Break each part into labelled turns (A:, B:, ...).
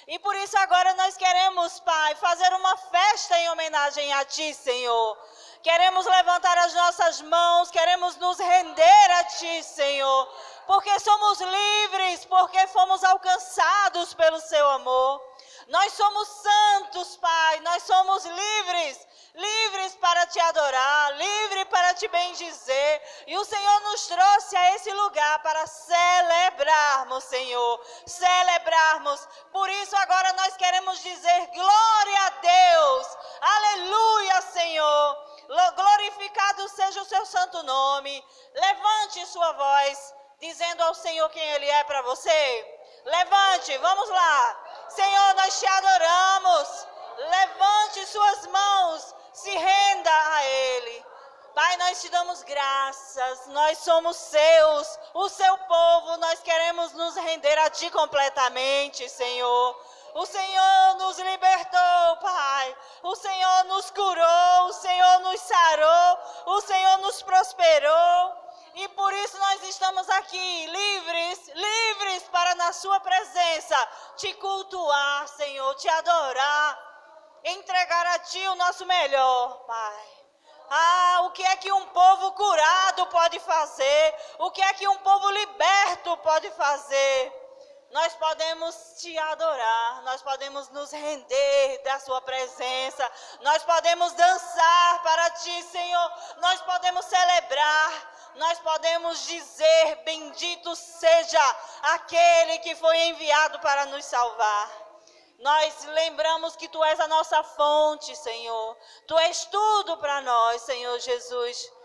A: E por isso agora nós queremos, Pai, fazer uma festa em homenagem a Ti, Senhor. Queremos levantar as nossas mãos, queremos nos render a Ti, Senhor. Porque somos livres, porque fomos alcançados pelo Seu amor. Nós somos santos, Pai, nós somos livres para Te adorar, livres para Te bendizer. E o Senhor nos trouxe a esse lugar para celebrarmos, Senhor, celebrarmos. Por isso agora nós queremos dizer glória a Deus, aleluia, Senhor. Glorificado seja o Seu santo nome. Levante sua voz, dizendo ao Senhor quem Ele é para você. Levante, vamos lá. Senhor, nós Te adoramos. Levante suas mãos, se renda a Ele. Pai, nós Te damos graças, nós somos Seus, o Seu povo, nós queremos nos render a Ti completamente, Senhor. O Senhor nos libertou, Pai. O Senhor nos curou, o Senhor nos sarou, o Senhor nos prosperou. E por isso nós estamos aqui, livres para na Sua presença Te cultuar, Senhor, Te adorar, entregar a Ti o nosso melhor, Pai. O que é que um povo curado pode fazer? O que é que um povo liberto pode fazer? Nós podemos Te adorar, nós podemos nos render da Sua presença, nós podemos dançar para Ti, Senhor, nós podemos celebrar, nós podemos dizer, bendito seja aquele que foi enviado para nos salvar. Nós lembramos que Tu és a nossa fonte, Senhor, Tu és tudo para nós, Senhor Jesus.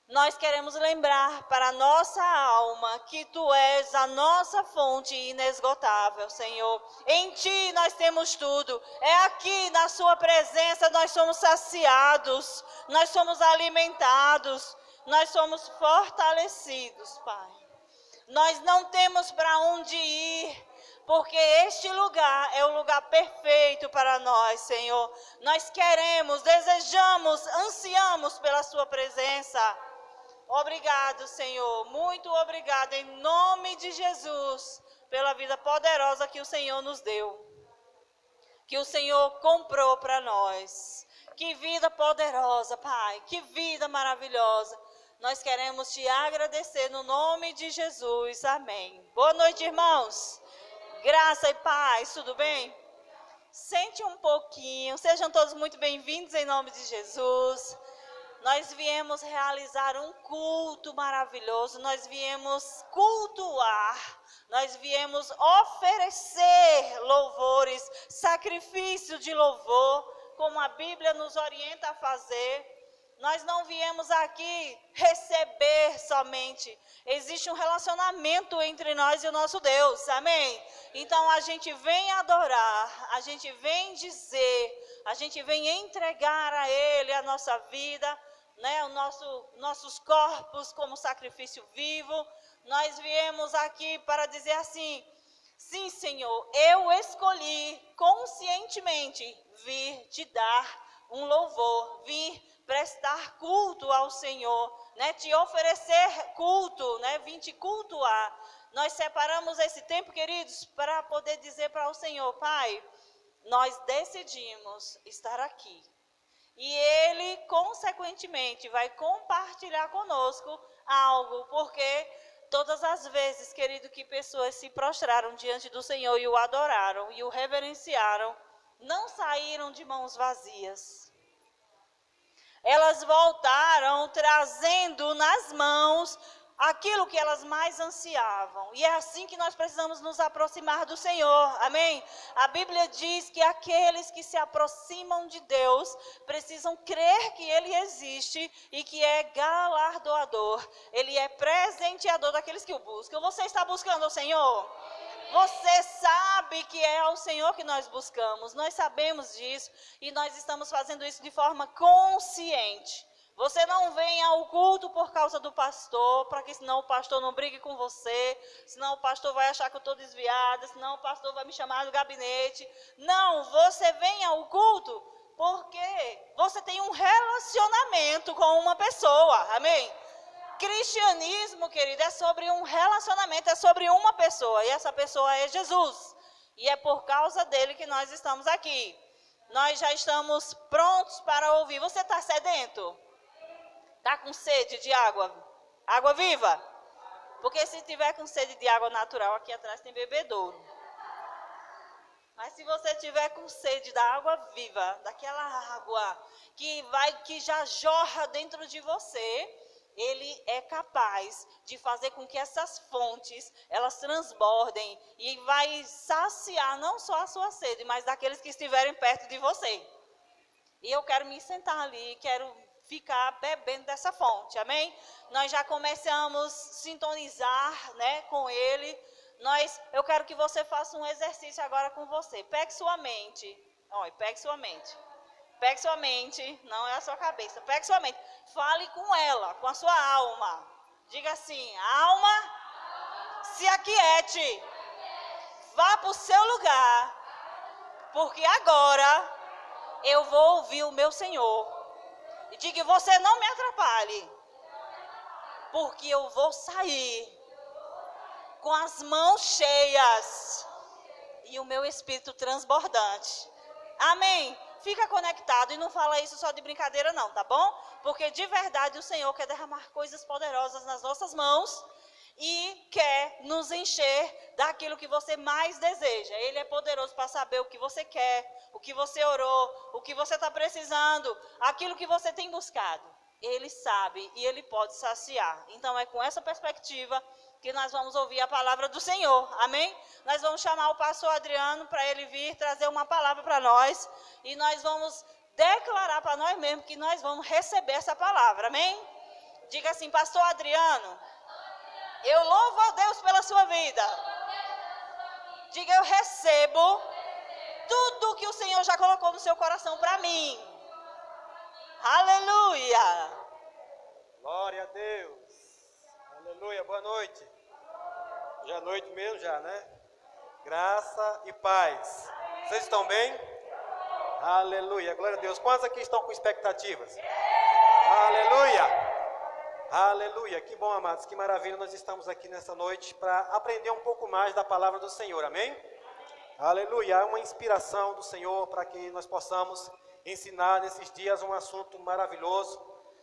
A: Nós queremos lembrar para a nossa alma que Tu és a nossa fonte inesgotável, Senhor. Em Ti nós temos tudo. É aqui na Sua presença nós somos saciados, nós somos alimentados, nós somos fortalecidos, Pai. Nós não temos para onde ir, porque este lugar é o lugar perfeito para nós, Senhor. Nós queremos, desejamos, ansiamos pela Sua presença. Obrigado, Senhor, muito obrigado, em nome de Jesus, pela vida poderosa que o Senhor nos deu, que o Senhor comprou para nós. Que vida poderosa, Pai, que vida maravilhosa. Nós queremos Te agradecer no nome de Jesus, amém. Boa noite, irmãos, graça e paz, tudo bem? Sente um pouquinho, sejam todos muito bem-vindos em nome de Jesus. Nós viemos realizar um culto maravilhoso, nós viemos cultuar, nós viemos oferecer louvores, sacrifício de louvor, como a Bíblia nos orienta a fazer. Nós não viemos aqui receber somente, existe um relacionamento entre nós e o nosso Deus, amém? Então a gente vem adorar, a gente vem dizer, a gente vem entregar a Ele a nossa vida, né, nossos corpos como sacrifício vivo. Nós viemos aqui para dizer assim, sim, Senhor, eu escolhi conscientemente vir Te dar um louvor, vir prestar culto ao Senhor, né, Te oferecer culto, né, vir Te cultuar. Nós separamos esse tempo, queridos, para poder dizer para o Senhor, Pai, nós decidimos estar aqui. E Ele, consequentemente, vai compartilhar conosco algo, porque todas as vezes, querido, que pessoas se prostraram diante do Senhor e o adoraram e o reverenciaram, não saíram de mãos vazias. Elas voltaram trazendo nas mãos aquilo que elas mais ansiavam. E é assim que nós precisamos nos aproximar do Senhor, amém? A Bíblia diz que aqueles que se aproximam de Deus precisam crer que Ele existe e que é galardoador. Ele é presenteador daqueles que o buscam. Você está buscando o Senhor? Você sabe que é ao Senhor que nós buscamos. Nós sabemos disso e nós estamos fazendo isso de forma consciente. Você não vem ao culto por causa do pastor, para que senão o pastor não brigue com você, senão o pastor vai achar que eu estou desviada, senão o pastor vai me chamar no gabinete. Não, você vem ao culto porque você tem um relacionamento com uma pessoa, amém? Cristianismo, querido, é sobre um relacionamento, é sobre uma pessoa, e essa pessoa é Jesus. E é por causa dele que nós estamos aqui. Nós já estamos prontos para ouvir. Você está sedento? Está com sede de água? Água viva? Porque se tiver com sede de água natural, aqui atrás tem bebedouro. Mas se você tiver com sede da água viva, daquela água que já jorra dentro de você, ele é capaz de fazer com que essas fontes, elas transbordem e vai saciar não só a sua sede, mas daqueles que estiverem perto de você. E eu quero me sentar ali, quero ficar bebendo dessa fonte, amém? Nós já começamos a sintonizar, né, com ele. Eu quero que você faça um exercício agora com você. Pegue sua mente, pegue sua mente. Pegue sua mente, não é a sua cabeça, pegue sua mente. Fale com ela, com a sua alma. Diga assim: alma, se aquiete. Vá para o seu lugar, porque agora eu vou ouvir o meu Senhor. E diga: você não me atrapalhe, porque eu vou sair com as mãos cheias e o meu espírito transbordante. Amém? Fica conectado e não fala isso só de brincadeira não, tá bom? Porque de verdade o Senhor quer derramar coisas poderosas nas nossas mãos e quer nos encher daquilo que você mais deseja. Ele é poderoso para saber o que você quer, o que você orou, o que você está precisando, aquilo que você tem buscado. Ele sabe e ele pode saciar. Então é com essa perspectiva que nós vamos ouvir a palavra do Senhor, amém? Nós vamos chamar o pastor Adriano para ele vir trazer uma palavra para nós e nós vamos declarar para nós mesmos que nós vamos receber essa palavra, amém? Diga assim: pastor Adriano, eu louvo a Deus pela sua vida. Diga: eu recebo tudo que o Senhor já colocou no seu coração para mim. Aleluia!
B: Glória a Deus! Aleluia, boa noite. Já é noite mesmo, já, né? Graça e paz. Vocês estão bem? Aleluia, glória a Deus. Quantos aqui estão com expectativas? Aleluia! Aleluia, que bom, amados, que maravilha. Nós estamos aqui nessa noite para aprender um pouco mais da palavra do Senhor, amém? Aleluia, é uma inspiração do Senhor para que nós possamos ensinar nesses dias um assunto maravilhoso.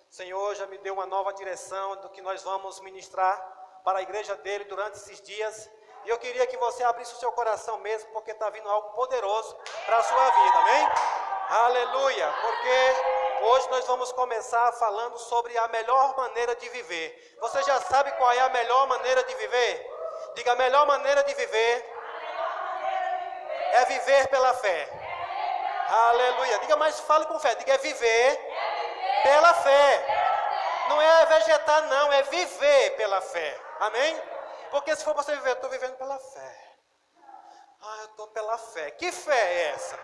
B: O Senhor já me deu uma nova direção do que nós vamos ministrar para a igreja dele durante esses dias. E eu queria que você abrisse o seu coração mesmo, porque está vindo algo poderoso para a sua vida, amém? Aleluia, porque hoje nós vamos começar falando sobre a melhor maneira de viver. Você já sabe qual é a melhor maneira de viver? Diga: a melhor maneira de viver é viver pela fé. Aleluia, diga, mas fale com fé. Diga: é viver pela fé. Não é vegetar não, é viver pela fé, amém? Porque se for você viver, eu estou vivendo pela fé. Eu estou pela fé. Que fé é essa?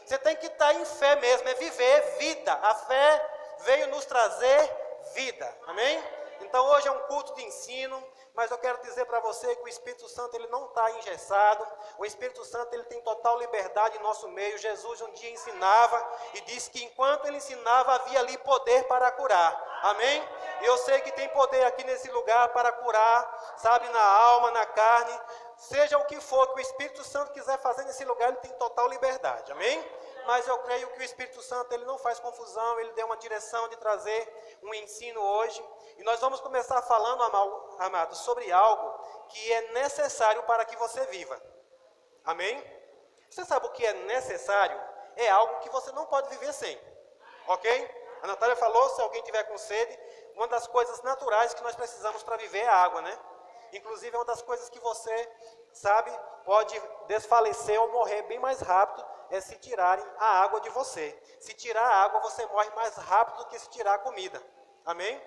B: Você tem que estar em fé mesmo, é viver vida. A fé veio nos trazer vida, amém? Então hoje é um culto de ensino, mas eu quero dizer para você que o Espírito Santo ele não está engessado. O Espírito Santo ele tem total liberdade em nosso meio. Jesus um dia ensinava e disse que enquanto ele ensinava havia ali poder para curar, amém? E eu sei que tem poder aqui nesse lugar para curar, sabe, na alma, na carne, seja o que for que o Espírito Santo quiser fazer nesse lugar, ele tem total liberdade, amém? Mas eu creio que o Espírito Santo ele não faz confusão, ele deu uma direção de trazer um ensino hoje. E nós vamos começar falando, amados, sobre algo que é necessário para que você viva. Amém? Você sabe o que é necessário? É algo que você não pode viver sem. Ok? A Natália falou, se alguém tiver com sede, uma das coisas naturais que nós precisamos para viver é a água, né? Inclusive é uma das coisas que você, sabe, pode desfalecer ou morrer bem mais rápido, é se tirarem a água de você. Se tirar a água, você morre mais rápido do que se tirar a comida. Amém?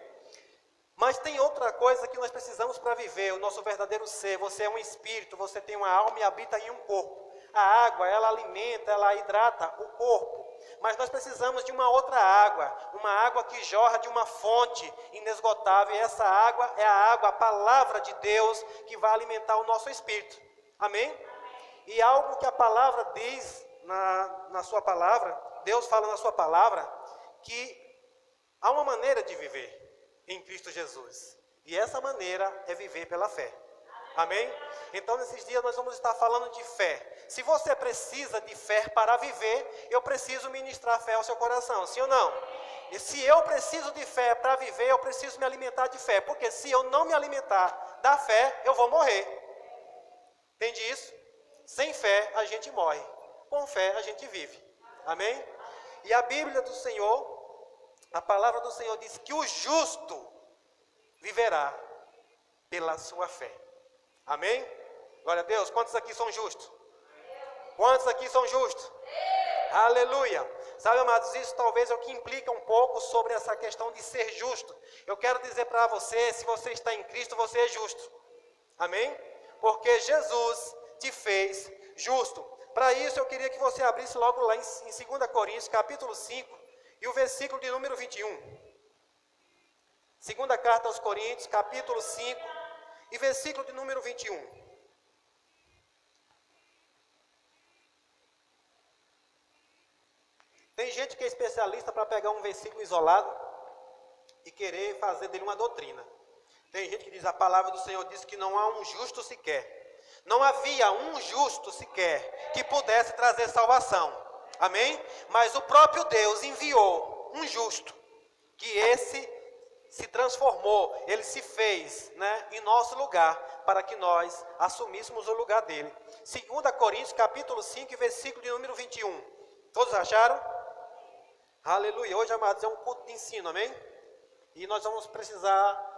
B: Mas tem outra coisa que nós precisamos para viver, o nosso verdadeiro ser. Você é um espírito, você tem uma alma e habita em um corpo. A água, ela alimenta, ela hidrata o corpo. Mas nós precisamos de uma outra água, uma água que jorra de uma fonte inesgotável. E essa água é a água, a palavra de Deus, que vai alimentar o nosso espírito. Amém? E algo que a palavra diz na sua palavra, Deus fala na sua palavra, que há uma maneira de viver em Cristo Jesus. E essa maneira é viver pela fé. Amém? Então, nesses dias nós vamos estar falando de fé. Se você precisa de fé para viver, eu preciso ministrar fé ao seu coração, sim ou não? E se eu preciso de fé para viver, eu preciso me alimentar de fé. Porque se eu não me alimentar da fé, eu vou morrer. Entende isso? Sem fé a gente morre. Com fé a gente vive. Amém? E a Bíblia do Senhor, a palavra do Senhor diz que o justo viverá pela sua fé. Amém? Glória a Deus. Quantos aqui são justos? Quantos aqui são justos? Aleluia. Sabe, amados, isso talvez é o que implica um pouco sobre essa questão de ser justo. Eu quero dizer para você, se você está em Cristo, você é justo. Amém? Porque Jesus te fez justo. Para isso eu queria que você abrisse logo lá em 2 Coríntios, capítulo 5, e o versículo de número 21. Segunda carta aos Coríntios, capítulo 5, e versículo de número 21. Tem gente que é especialista para pegar um versículo isolado e querer fazer dele uma doutrina. Tem gente que diz, a palavra do Senhor diz que não há um justo sequer. Não havia um justo sequer que pudesse trazer salvação. Amém? Mas o próprio Deus enviou um justo, que esse se transformou, ele se fez, em nosso lugar, para que nós assumíssemos o lugar dele. 2 Coríntios, capítulo 5, versículo de número 21. Todos acharam? Aleluia. Hoje, amados, é um culto de ensino, amém? E nós vamos precisar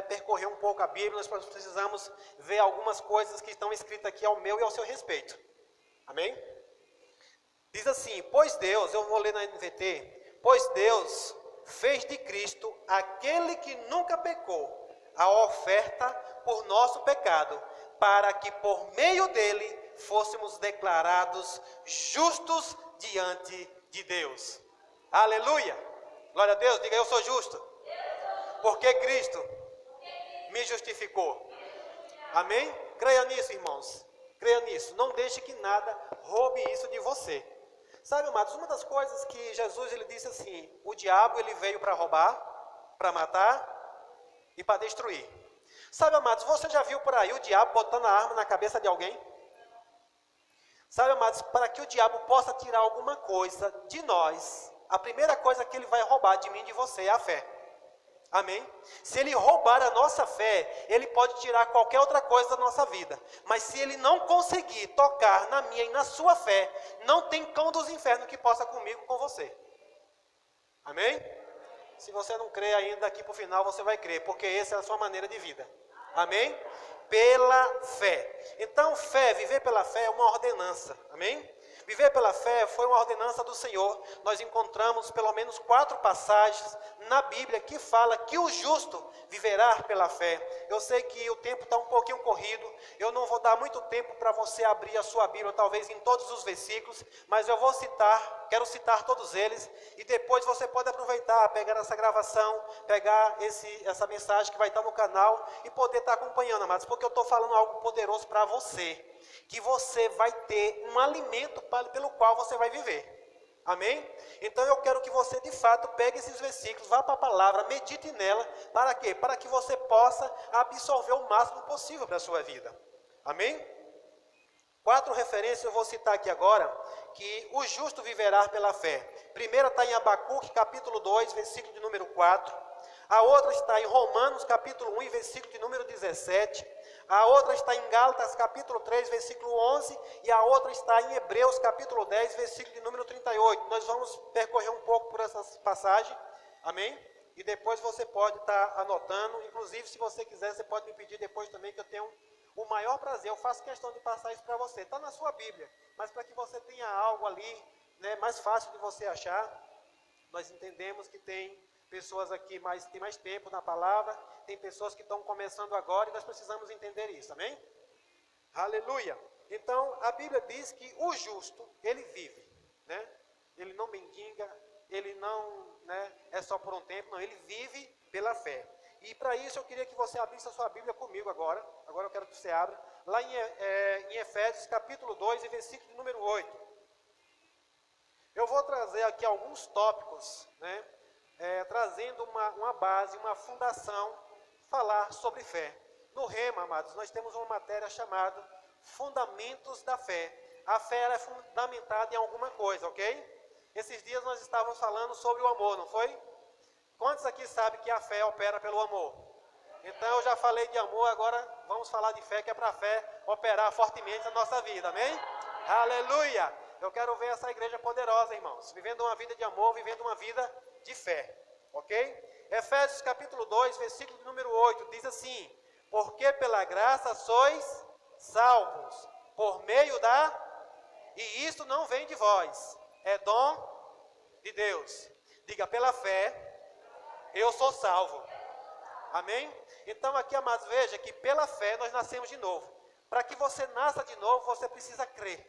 B: percorrer um pouco a Bíblia, nós precisamos ver algumas coisas que estão escritas aqui ao meu e ao seu respeito. Amém? Diz assim, pois Deus, eu vou ler na NVT, pois Deus fez de Cristo aquele que nunca pecou, a oferta por nosso pecado, para que por meio dele fôssemos declarados justos diante de Deus. Aleluia! Glória a Deus, diga eu sou justo. Porque Cristo me justificou. Amém? Creia nisso, irmãos. Creia nisso. Não deixe que nada roube isso de você. Sabe, amados, uma das coisas que Jesus ele disse assim, o diabo ele veio para roubar, para matar e para destruir. Sabe, amados, você já viu por aí o diabo botando a arma na cabeça de alguém? Sabe, amados, para que o diabo possa tirar alguma coisa de nós, a primeira coisa que ele vai roubar de mim e de você é a fé. Amém? Se ele roubar a nossa fé, ele pode tirar qualquer outra coisa da nossa vida. Mas se ele não conseguir tocar na minha e na sua fé, não tem cão dos infernos que possa comigo com você. Amém? Se você não crê ainda, aqui para o final você vai crer, porque essa é a sua maneira de vida. Amém? Pela fé. Então, fé, viver pela fé é uma ordenança. Amém? Viver pela fé foi uma ordenança do Senhor. Nós encontramos pelo menos 4 passagens na Bíblia que fala que o justo viverá pela fé. Eu sei que o tempo está um pouquinho corrido. Eu não vou dar muito tempo para você abrir a sua Bíblia, talvez em todos os versículos, mas eu vou quero citar todos eles. E depois você pode aproveitar, pegar essa gravação, pegar essa mensagem que vai estar no canal e poder estar acompanhando, amados, porque eu estou falando algo poderoso para você. Que você vai ter um alimento pelo qual você vai viver. Amém? Então eu quero que você de fato pegue esses versículos, vá para a palavra, medite nela. Para quê? Para que você possa absorver o máximo possível para a sua vida. Amém? 4 referências eu vou citar aqui agora, que o justo viverá pela fé. Primeira está em Abacuque, capítulo 2, versículo de número 4. A outra está em Romanos, capítulo 1, versículo de número 17. A outra está em Gálatas, capítulo 3, versículo 11. E a outra está em Hebreus, capítulo 10, versículo de número 38. Nós vamos percorrer um pouco por essas passagens. Amém? E depois você pode estar anotando. Inclusive, se você quiser, você pode me pedir depois também, que eu tenho o maior prazer. Eu faço questão de passar isso para você. Está na sua Bíblia. Mas para que você tenha algo ali, mais fácil de você achar, nós entendemos que tem pessoas aqui tem mais tempo na palavra, tem pessoas que estão começando agora e nós precisamos entender isso, amém? Aleluia! Então, a Bíblia diz que o justo, ele vive, Ele não mendiga, ele não é só por um tempo, não, ele vive pela fé. E para isso eu queria que você abrisse a sua Bíblia comigo agora eu quero que você abra, lá em Efésios capítulo 2 e versículo número 8. Eu vou trazer aqui alguns tópicos, trazendo uma base, uma fundação, falar sobre fé. no Rema, amados, nós temos uma matéria chamada Fundamentos da Fé. A fé ela é fundamentada em alguma coisa, ok? Esses dias nós estávamos falando sobre o amor, não foi? Quantos aqui sabem que a fé opera pelo amor? Então eu já falei de amor, agora vamos falar de fé, que é para a fé operar fortemente na nossa vida, amém? Aleluia! Eu quero ver essa igreja poderosa, irmãos, vivendo uma vida de amor, vivendo uma vida de fé, ok? Efésios capítulo 2, versículo número 8, diz assim: porque pela graça sois salvos, por meio da... E isto não vem de vós, é dom de Deus. Diga, pela fé, eu sou salvo. Amém? Então aqui, amados, veja que pela fé nós nascemos de novo. Para que você nasça de novo, você precisa crer.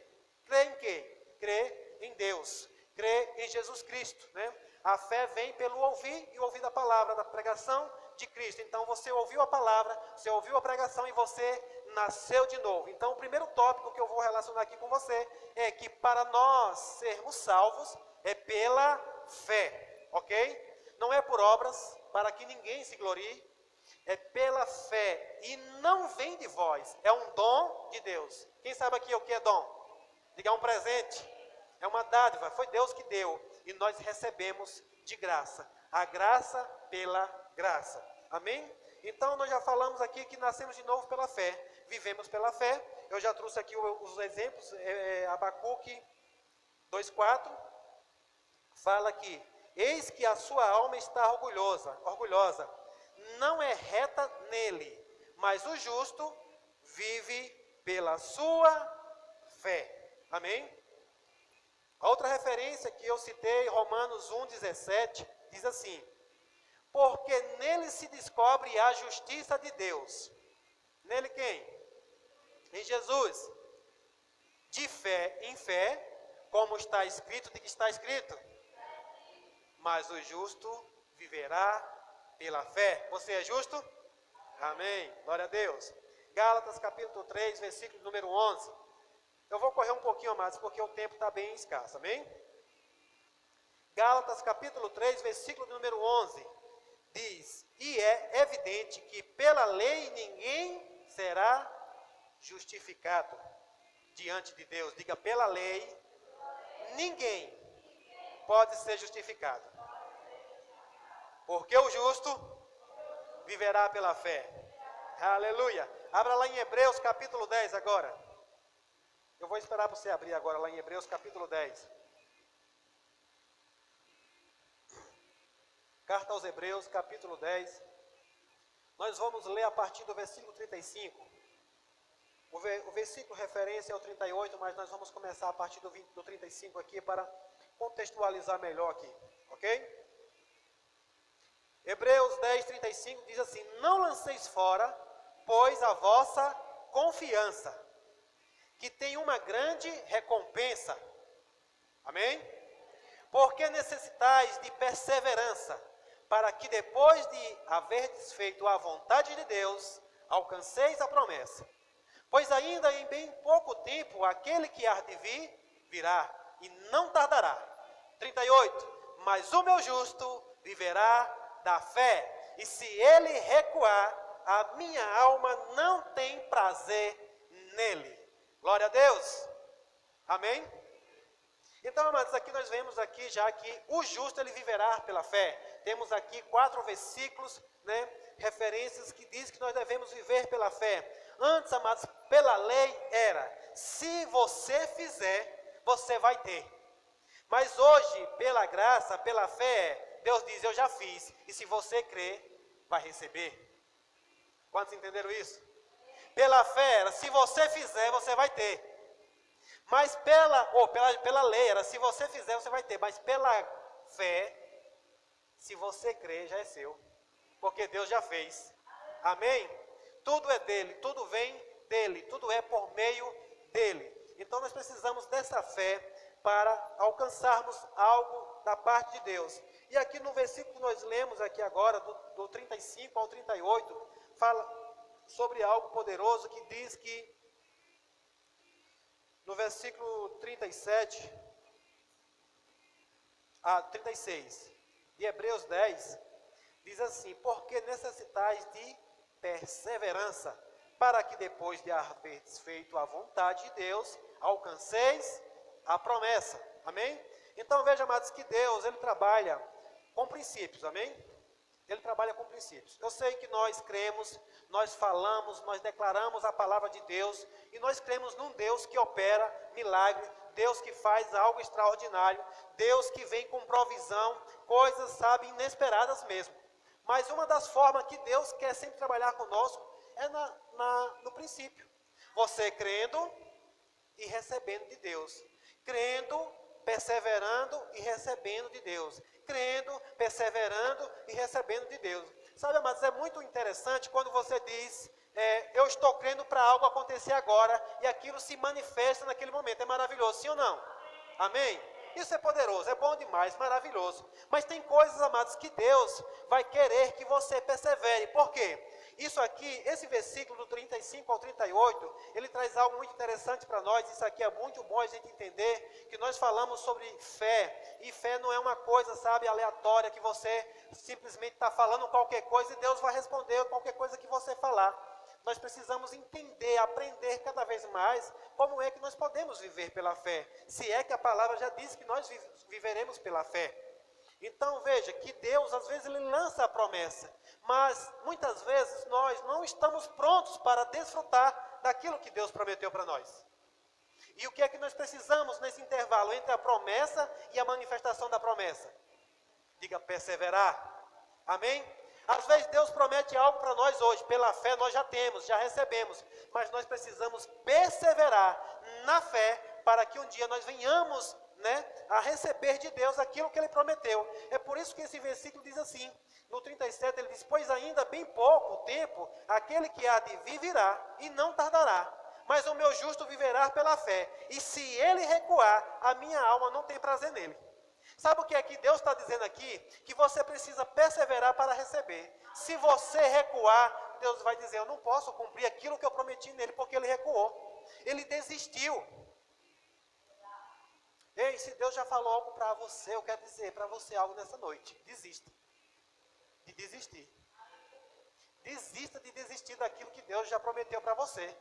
B: Crer em quê? Crer em Deus. Crer em Jesus Cristo, né? A fé vem pelo ouvir e ouvir da palavra, da pregação de Cristo. Então você ouviu a palavra, você ouviu a pregação e você nasceu de novo. Então o primeiro tópico que eu vou relacionar aqui com você é que para nós sermos salvos é pela fé, ok? Não é por obras, para que ninguém se glorie, é pela fé e não vem de vós, é um dom de Deus. Quem sabe aqui o que é dom? Diga, é um presente, é uma dádiva, foi Deus que deu e nós recebemos de graça, a graça pela graça, amém? Então nós já falamos aqui que nascemos de novo pela fé, vivemos pela fé. Eu já trouxe aqui os exemplos, Abacuque 2,4, fala que, eis que a sua alma está orgulhosa, não é reta nele, mas o justo vive pela sua fé, amém? A outra referência que eu citei, Romanos 1,17, diz assim: porque nele se descobre a justiça de Deus. Nele quem? Em Jesus. De fé em fé, como está escrito, de que está escrito? Mas o justo viverá pela fé. Você é justo? Amém. Glória a Deus. Gálatas capítulo 3, versículo número 11. Eu vou correr um pouquinho mais, porque o tempo está bem escasso, amém? Gálatas capítulo 3, versículo número 11, diz, e é evidente que pela lei ninguém será justificado diante de Deus. Diga, pela lei, ninguém pode ser justificado. Porque o justo viverá pela fé. Aleluia. Abra lá em Hebreus capítulo 10 agora. Eu vou esperar você abrir agora lá em Hebreus capítulo 10. Carta aos Hebreus capítulo 10. Nós vamos ler a partir do versículo 35. O versículo referência é o 38, mas nós vamos começar a partir do 35 aqui para contextualizar melhor aqui, ok? Hebreus 10, 35 diz assim, não lanceis fora, pois a vossa confiança, que tem uma grande recompensa. Amém? Porque necessitais de perseverança, para que depois de haverdes feito a vontade de Deus, alcanceis a promessa. Pois ainda em bem pouco tempo, aquele que há de vir, virá, e não tardará. 38, mas o meu justo viverá da fé, e se ele recuar, a minha alma não tem prazer nele. Glória a Deus. Amém? Então, amados, aqui nós vemos aqui já que o justo ele viverá pela fé. Temos aqui 4 versículos, né, referências que diz que nós devemos viver pela fé. Antes, amados, pela lei era, se você fizer, você vai ter. Mas hoje, pela graça, pela fé, Deus diz, eu já fiz. E se você crer, vai receber. Quantos entenderam isso? Pela fé era, se você fizer, você vai ter. Mas pela lei era, se você fizer, você vai ter. Mas pela fé, se você crer, já é seu. Porque Deus já fez. Amém? Tudo é dele, tudo vem dele, tudo é por meio dele. Então nós precisamos dessa fé para alcançarmos algo da parte de Deus. E aqui no versículo que nós lemos aqui agora, do 35 ao 38, fala sobre algo poderoso que diz que, no versículo 37 a 36 de Hebreus 10, diz assim, porque necessitais de perseverança, para que depois de haver feito a vontade de Deus, alcanceis a promessa. Amém? Então veja, amados, que Deus, Ele trabalha com princípios, amém? Ele trabalha com princípios. Eu sei que nós cremos, nós falamos, nós declaramos a palavra de Deus, e nós cremos num Deus que opera milagre, Deus que faz algo extraordinário, Deus que vem com provisão, coisas, sabe, inesperadas mesmo. Mas uma das formas que Deus quer sempre trabalhar conosco é no princípio. Você crendo e recebendo de Deus. Crendo, perseverando e recebendo de Deus. Crendo, perseverando e recebendo de Deus. Sabe, amados, é muito interessante quando você diz, eu estou crendo para algo acontecer agora, e aquilo se manifesta naquele momento. É maravilhoso, sim ou não? Amém? Isso é poderoso, é bom demais, maravilhoso. Mas tem coisas, amados, que Deus vai querer que você persevere. Por quê? Isso aqui, esse versículo do 35 ao 38, ele traz algo muito interessante para nós. Isso aqui é muito bom a gente entender, que nós falamos sobre fé. E fé não é uma coisa, sabe, aleatória, que você simplesmente está falando qualquer coisa e Deus vai responder qualquer coisa que você falar. Nós precisamos entender, aprender cada vez mais como é que nós podemos viver pela fé. Se é que a palavra já diz que nós viveremos pela fé. Então veja que Deus às vezes Ele lança a promessa, mas muitas vezes nós não estamos prontos para desfrutar daquilo que Deus prometeu para nós. E o que é que nós precisamos nesse intervalo entre a promessa e a manifestação da promessa? Diga, perseverar. Amém? Às vezes Deus promete algo para nós hoje, pela fé nós já temos, já recebemos, mas nós precisamos perseverar na fé para que um dia nós venhamos, a receber de Deus aquilo que Ele prometeu. É por isso que esse versículo diz assim, no 37 ele diz, pois ainda bem pouco tempo, aquele que há de vir virá e não tardará, mas o meu justo viverá pela fé, e se ele recuar, a minha alma não tem prazer nele. Sabe o que é que Deus está dizendo aqui? Que você precisa perseverar para receber. Se você recuar, Deus vai dizer, eu não posso cumprir aquilo que eu prometi nele, porque ele recuou. Ele desistiu. Ei, se Deus já falou algo para você, eu quero dizer para você algo nessa noite. Desista de desistir. Desista de desistir daquilo que Deus já prometeu para você.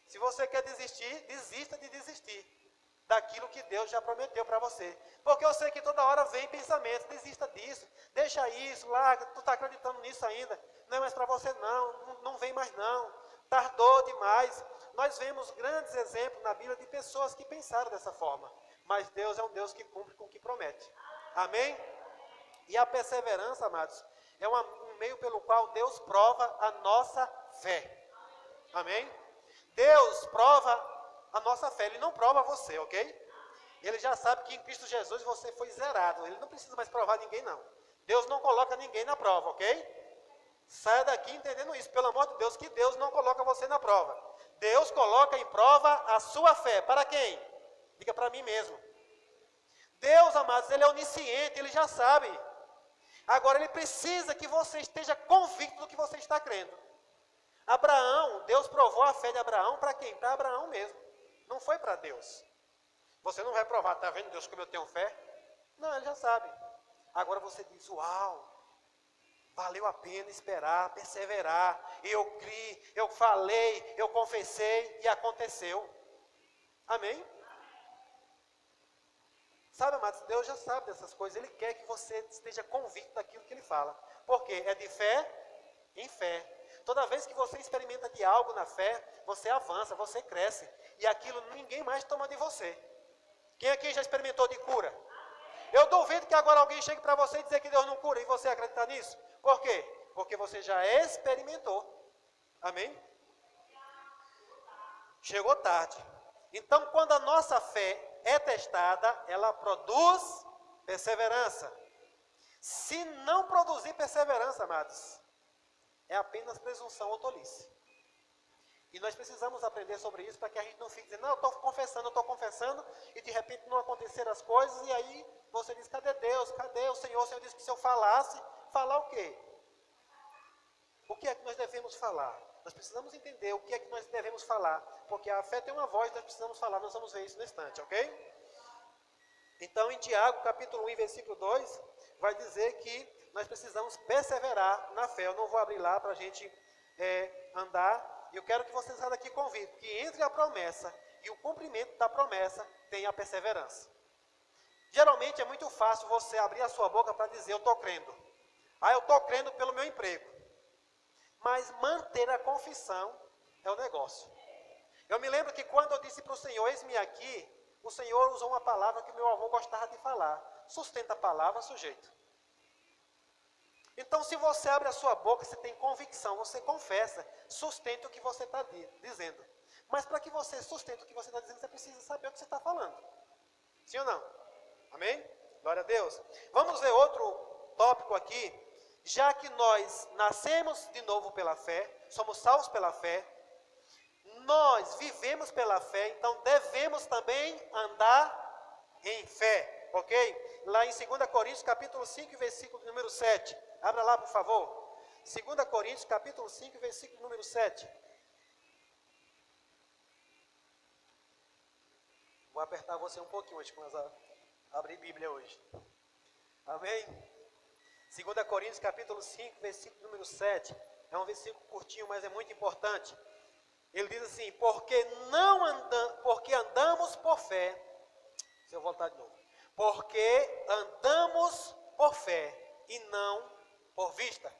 B: Se você quer desistir, desista de desistir daquilo que Deus já prometeu para você. Porque eu sei que toda hora vem pensamentos, desista disso, deixa isso, larga, tu está acreditando nisso ainda, não é mais para você não vem mais não, tardou demais. Nós vemos grandes exemplos na Bíblia de pessoas que pensaram dessa forma, mas Deus é um Deus que cumpre com o que promete. Amém? E a perseverança, amados, é um meio pelo qual Deus prova a nossa fé. Amém? Deus prova a nossa fé, Ele não prova você, ok? Ele já sabe que em Cristo Jesus você foi zerado, Ele não precisa mais provar ninguém não. Deus não coloca ninguém na prova, ok? Saia daqui entendendo isso, pelo amor de Deus, que Deus não coloca você na prova. Deus coloca em prova a sua fé, para quem? Diga para mim mesmo. Deus, amados, Ele é onisciente, Ele já sabe. Agora Ele precisa que você esteja convicto do que você está crendo. Abraão, Deus provou a fé de Abraão para quem? Para Abraão mesmo. Não foi para Deus. Você não vai provar, está vendo Deus como eu tenho fé? Não, Ele já sabe. Agora você diz, uau, valeu a pena esperar, perseverar. Eu criei, eu falei, eu confessei e aconteceu. Amém? Sabe, amados, Deus já sabe dessas coisas. Ele quer que você esteja convicto daquilo que Ele fala. Por quê? É de fé em fé. Toda vez que você experimenta de algo na fé, você avança, você cresce. E aquilo ninguém mais toma de você. Quem aqui já experimentou de cura? Eu duvido que agora alguém chegue para você e dizer que Deus não cura e você acreditar nisso. Por quê? Porque você já experimentou. Amém? Chegou tarde. Então, quando a nossa fé é testada, ela produz perseverança. Se não produzir perseverança, amados, é apenas presunção ou tolice. E nós precisamos aprender sobre isso para que a gente não fique dizendo, não, eu estou confessando, e de repente não acontecer as coisas, e aí você diz, cadê Deus? Cadê o Senhor? O Senhor disse que se eu falasse, falar o quê? O que é que nós devemos falar? Nós precisamos entender o que é que nós devemos falar, porque a fé tem uma voz, nós precisamos falar, nós vamos ver isso no instante, ok? Então, em Tiago, capítulo 1, versículo 2, vai dizer que nós precisamos perseverar na fé. Eu não vou abrir lá para a gente andar. E eu quero que você saia daqui convicto que entre a promessa e o cumprimento da promessa tem a perseverança. Geralmente é muito fácil você abrir a sua boca para dizer, eu estou crendo. Eu estou crendo pelo meu emprego. Mas manter a confissão é o negócio. Eu me lembro que quando eu disse para o Senhor, eis-me aqui, o Senhor usou uma palavra que meu avô gostava de falar. Sustenta a palavra, sujeito. Então, se você abre a sua boca, você tem convicção, você confessa, sustenta o que você está dizendo. Mas para que você sustente o que você está dizendo, você precisa saber o que você está falando. Sim ou não? Amém? Glória a Deus. Vamos ver outro tópico aqui. Já que nós nascemos de novo pela fé, somos salvos pela fé, nós vivemos pela fé, então devemos também andar em fé, ok? Lá em 2 Coríntios, capítulo 5, versículo número 7. Abra lá, por favor. 2 Coríntios, capítulo 5, versículo número 7. Vou apertar você um pouquinho hoje, mas abrir Bíblia hoje. Amém? 2 Coríntios, capítulo 5, versículo número 7. É um versículo curtinho, mas é muito importante. Ele diz assim, porque andamos por fé. Se eu voltar de novo. Porque andamos por fé e não por vista.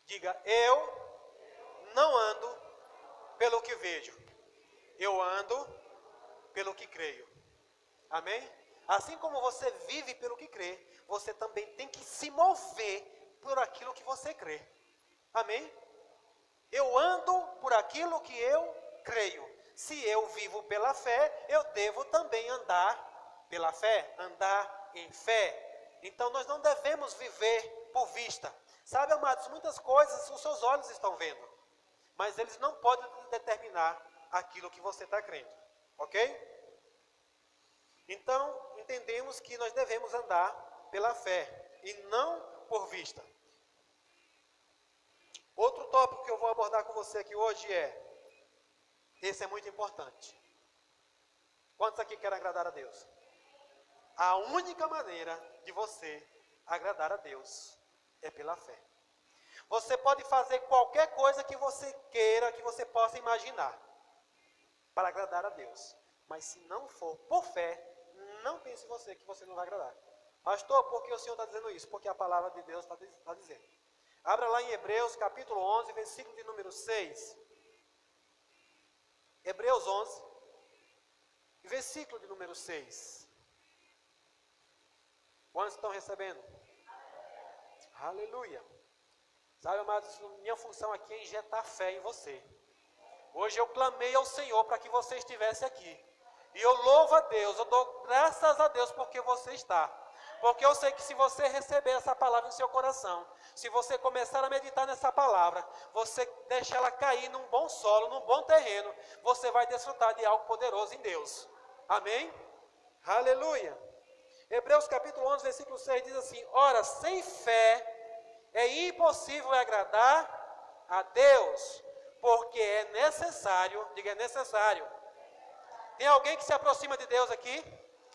B: Diga, eu não ando pelo que vejo. Eu ando pelo que creio. Amém? Assim como você vive pelo que crê, você também tem que se mover por aquilo que você crê. Amém? Eu ando por aquilo que eu creio. Se eu vivo pela fé, eu devo também andar pela fé, andar em fé. Então nós não devemos viver por vista. Sabe, amados, muitas coisas os seus olhos estão vendo, mas eles não podem determinar aquilo que você está crendo. Ok? Então, entendemos que nós devemos andar pela fé e não por vista. Outro tópico que eu vou abordar com você aqui hoje esse é muito importante. Quantos aqui querem agradar a Deus? A única maneira de você agradar a Deus é pela fé. Você pode fazer qualquer coisa que você queira, que você possa imaginar, para agradar a Deus. Mas se não for por fé, não pense em você que você não vai agradar. Pastor, por que o Senhor está dizendo isso? Porque a palavra de Deus está dizendo. Abra lá em Hebreus, capítulo 11, versículo de número 6. Hebreus 11, versículo de número 6. Quantos estão recebendo? Aleluia. Sabe, amados, minha função aqui é injetar fé em você. Hoje eu clamei ao Senhor para que você estivesse aqui. E eu louvo a Deus, eu dou graças a Deus porque você está. Porque eu sei que se você receber essa palavra em seu coração, se você começar a meditar nessa palavra, você deixa ela cair num bom solo, num bom terreno, você vai desfrutar de algo poderoso em Deus. Amém? Aleluia. Hebreus capítulo 11, versículo 6 diz assim, ora, sem fé é impossível agradar a Deus, porque é necessário, diga é necessário. Tem alguém que se aproxima de Deus aqui?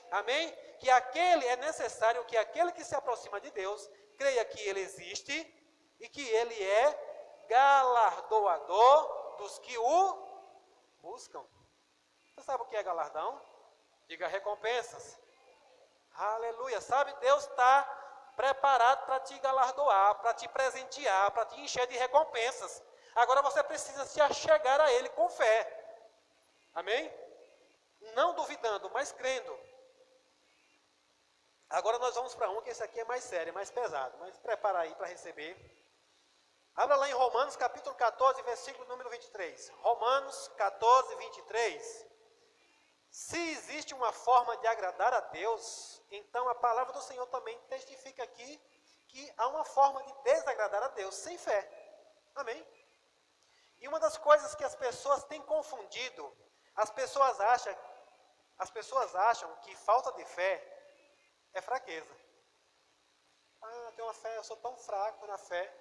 B: Amém? Que é necessário que aquele que se aproxima de Deus, creia que Ele existe e que Ele é galardoador dos que o buscam. Você sabe o que é galardão? Diga recompensas. Aleluia. Sabe, Deus está preparado para te galardoar, para te presentear, para te encher de recompensas. Agora você precisa se achegar a Ele com fé. Amém? Não duvidando, mas crendo. Agora nós vamos para que esse aqui é mais sério, mais pesado. Mas prepara aí para receber. Abra lá em Romanos capítulo 14, versículo número 23. Romanos 14, 23. Se existe uma forma de agradar a Deus, então a palavra do Senhor também testifica aqui que há uma forma de desagradar a Deus sem fé. Amém? E uma das coisas que as pessoas têm confundido, as pessoas acham que falta de fé é fraqueza. Tenho uma fé, eu sou tão fraco na fé.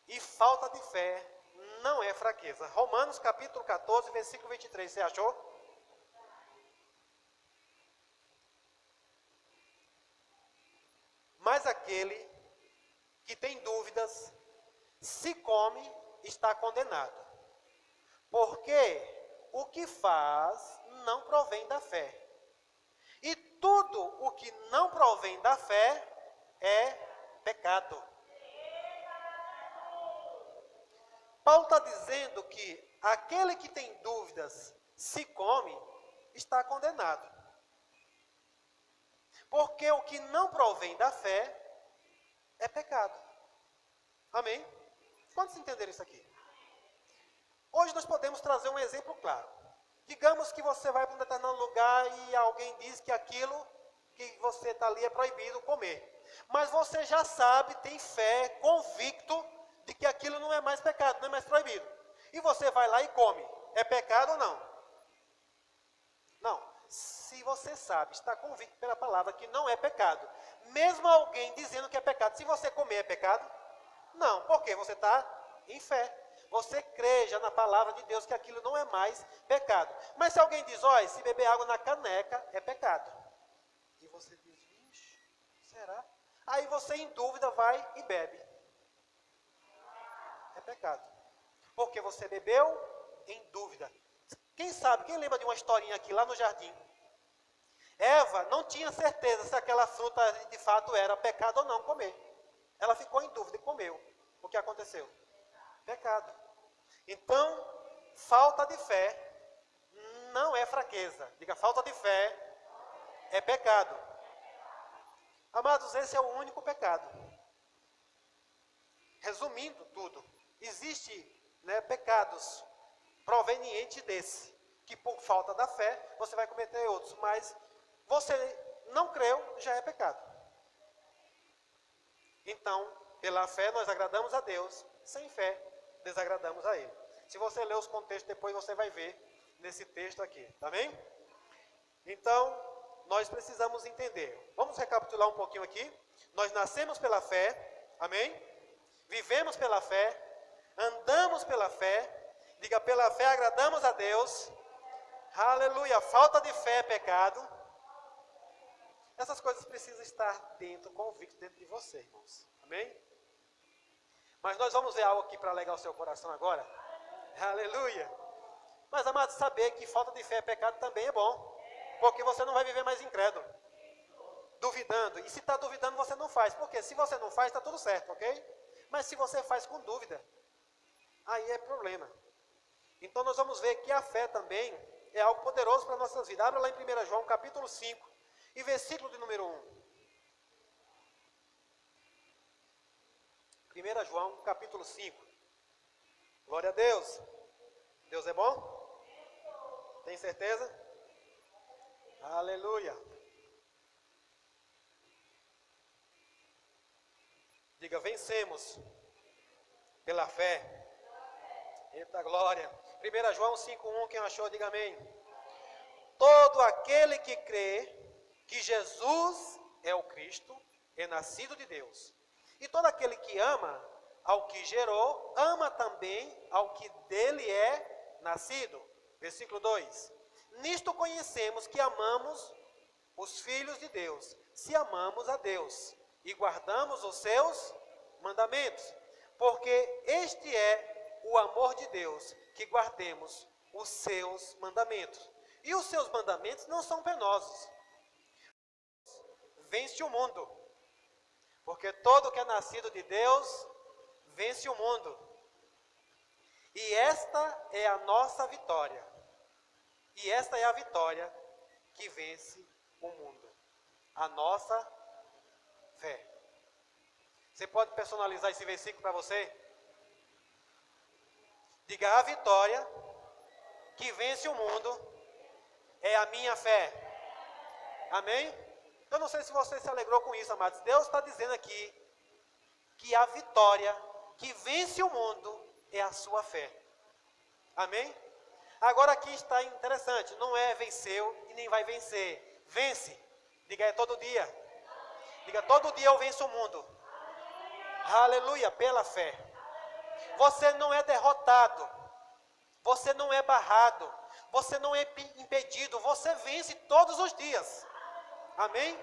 B: E falta de fé não é fraqueza. Romanos capítulo 14, versículo 23, você achou? Mas aquele que tem dúvidas, se come, está condenado. Porque o que faz não provém da fé. E tudo o que não provém da fé é pecado. Paulo está dizendo que aquele que tem dúvidas, se come, está condenado. Porque o que não provém da fé é pecado. Amém? Quantos entenderam isso aqui? Hoje nós podemos trazer um exemplo claro. Digamos que você vai para um determinado lugar e alguém diz que aquilo que você está ali é proibido comer. Mas você já sabe, tem fé, convicto de que aquilo não é mais pecado, não é mais proibido. E você vai lá e come. É pecado ou não? Não. Se você sabe, está convicto pela palavra que não é pecado, mesmo alguém dizendo que é pecado, se você comer é pecado? Não, porque você está em fé. Você crê já na palavra de Deus que aquilo não é mais pecado. Mas se alguém diz, olha, se beber água na caneca é pecado. E você diz, ixi, será? Aí você em dúvida vai e bebe. É pecado. Porque você bebeu em dúvida. Quem sabe, quem lembra de uma historinha aqui lá no jardim? Eva não tinha certeza se aquela fruta de fato era pecado ou não comer. Ela ficou em dúvida e comeu. O que aconteceu? Pecado. Então, falta de fé não é fraqueza. Diga, falta de fé é pecado. Amados, esse é o único pecado. Resumindo tudo, existe pecados provenientes desse, que por falta da fé você vai cometer outros, mas você não creu, já é pecado. Então, pela fé nós agradamos a Deus, sem fé desagradamos a Ele. Se você ler os contextos depois você vai ver nesse texto aqui, tá bem? Então, nós precisamos entender. Vamos recapitular um pouquinho aqui. Nós nascemos pela fé, amém? Vivemos pela fé, andamos pela fé, diga, pela fé agradamos a Deus, aleluia, falta de fé é pecado. Essas coisas precisam estar dentro, convicto dentro de você, irmãos, amém? Mas nós vamos ver algo aqui para alegar o seu coração agora, aleluia. Mas, amados, saber que falta de fé é pecado também é bom, porque você não vai viver mais incrédulo, duvidando, e se está duvidando você não faz, porque se você não faz está tudo certo, ok? Mas se você faz com dúvida, aí é problema. Então nós vamos ver que a fé também é algo poderoso para nossas vidas. Abra lá em 1 João capítulo 5 e versículo de número 1. 1 João capítulo 5. Glória a Deus. Deus é bom? Tem certeza? Aleluia. Diga, vencemos pela fé. Eita glória. 1 João 5,1, quem achou, diga amém. Todo aquele que crê que Jesus é o Cristo, é nascido de Deus. E todo aquele que ama ao que gerou, ama também ao que dele é nascido. Versículo 2. Nisto conhecemos que amamos os filhos de Deus, se amamos a Deus e guardamos os seus mandamentos. Porque este é o amor de Deus, que guardemos os seus mandamentos. E os seus mandamentos não são penosos. Vence o mundo. Porque todo que é nascido de Deus, vence o mundo. E esta é a nossa vitória. E esta é a vitória que vence o mundo. A nossa fé. Você pode personalizar esse versículo para você? Diga, a vitória que vence o mundo é a minha fé. Amém? Eu não sei se você se alegrou com isso, amados. Deus está dizendo aqui que a vitória que vence o mundo é a sua fé. Amém? Agora aqui está interessante. Não é venceu e nem vai vencer. Vence. Diga, é todo dia. Diga, todo dia eu venço o mundo. Aleluia, pela fé. Você não é derrotado. Você não é barrado. Você não é impedido. Você vence todos os dias. Amém?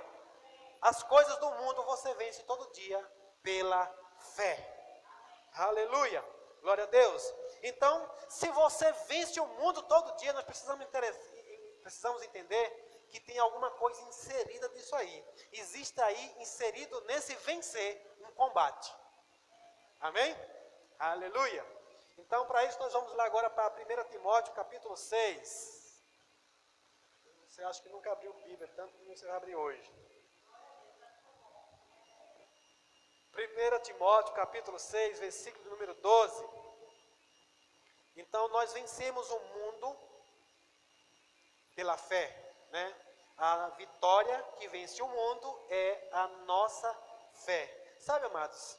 B: As coisas do mundo você vence todo dia pela fé. Aleluia, glória a Deus. Então, se você vence o mundo todo dia, nós precisamos entender que tem alguma coisa inserida nisso aí. Existe aí inserido nesse vencer um combate. Amém? Aleluia. Então, para isso, nós vamos lá agora para 1 Timóteo, capítulo 6. Você acha que nunca abriu Bíblia, tanto que você vai abrir hoje. 1 Timóteo, capítulo 6, versículo número 12. Então, nós vencemos o mundo pela fé, né? A vitória que vence o mundo é a nossa fé. Sabe, amados,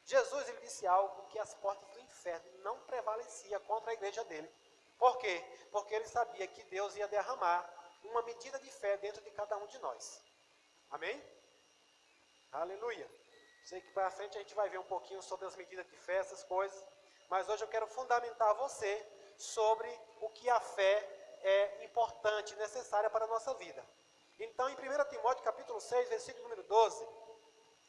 B: Jesus ele disse algo que as portas do inferno não prevaleciam contra a igreja dele. Por quê? Porque ele sabia que Deus ia derramar uma medida de fé dentro de cada um de nós. Amém? Aleluia. Sei que para frente a gente vai ver um pouquinho sobre as medidas de fé, essas coisas. Mas hoje eu quero fundamentar você sobre o que a fé é importante, necessária para a nossa vida. Então, em 1 Timóteo, capítulo 6, versículo número 12,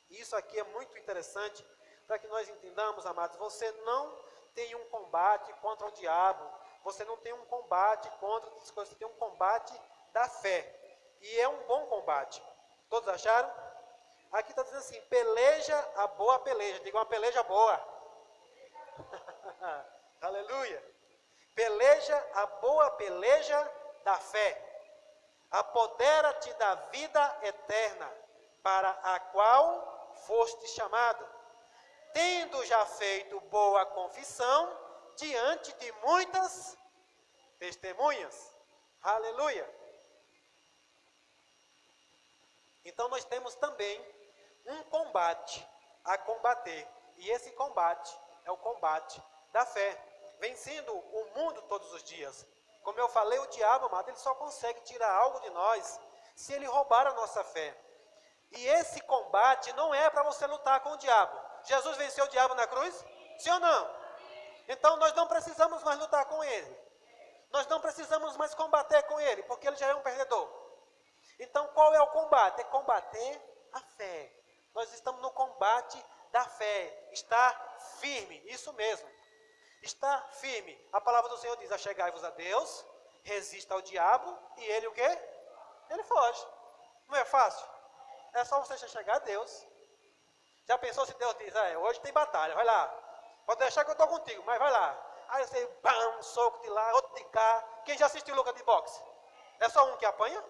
B: isso aqui é muito interessante, para que nós entendamos, amados, você não tem um combate contra o diabo, você não tem um combate contra outras coisas, você tem um combate da fé, e é um bom combate. Todos acharam? Aqui está dizendo assim, peleja a boa peleja, diga uma peleja boa. Aleluia. Peleja a boa peleja da fé. Apodera-te da vida eterna, para a qual foste chamado, tendo já feito boa confissão diante de muitas testemunhas. Aleluia. Então nós temos também um combate a combater, e esse combate é o combate da fé, vencendo o mundo todos os dias. Como eu falei, o diabo, amado, ele só consegue tirar algo de nós se ele roubar a nossa fé. E esse combate não é para você lutar com o diabo. Jesus venceu o diabo na cruz? Sim ou não? Então nós não precisamos mais lutar com ele. Nós não precisamos mais combater com ele, porque ele já é um perdedor. Então qual é o combate? É combater a fé. Nós estamos no combate da fé. Está firme, isso mesmo. Está firme. A palavra do Senhor diz, achegai-vos a Deus, resista ao diabo, e ele o quê? Ele foge. Não é fácil? É só você chegar a Deus. Já pensou se Deus diz, hoje tem batalha, vai lá. Pode deixar que eu estou contigo, mas vai lá. Aí você, um soco de lá, outro de cá. Quem já assistiu luta de boxe? É só um que apanha?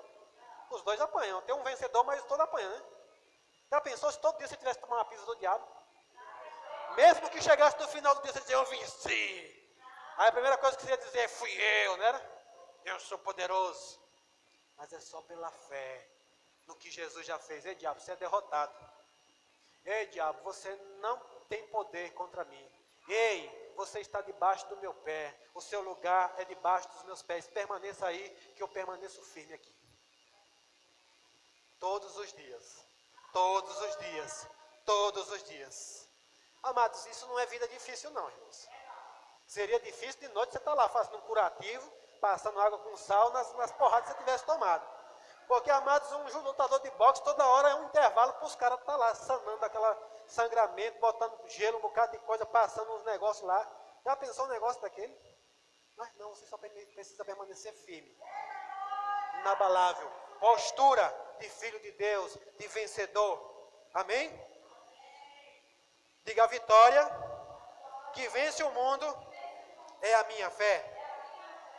B: Os dois apanham. Tem um vencedor, mas todo apanha, né? Já pensou se todo dia você tivesse tomado uma pizza do diabo? Mesmo que chegasse no final do dia, você dizia, eu venci. Aí a primeira coisa que você ia dizer, fui eu, né? Eu sou poderoso. Mas é só pela fé no que Jesus já fez. Ei, diabo, você é derrotado. Ei, diabo, você não tem poder contra mim. Ei, você está debaixo do meu pé. O seu lugar é debaixo dos meus pés. Permaneça aí, que eu permaneço firme aqui. Todos os dias. Todos os dias. Todos os dias. Amados, isso não é vida difícil não, irmãos. Seria difícil de noite você estar lá fazendo um curativo, passando água com sal nas porradas que você tivesse tomado. Porque, amados, um lutador de boxe, toda hora é um intervalo para os caras estar lá, sanando aquele sangramento, botando gelo, um bocado de coisa, passando uns negócios lá. Já pensou um negócio daquele? Mas não, você só precisa permanecer firme, inabalável, postura de filho de Deus, de vencedor. Amém? Diga, a vitória que vence o mundo é a minha fé.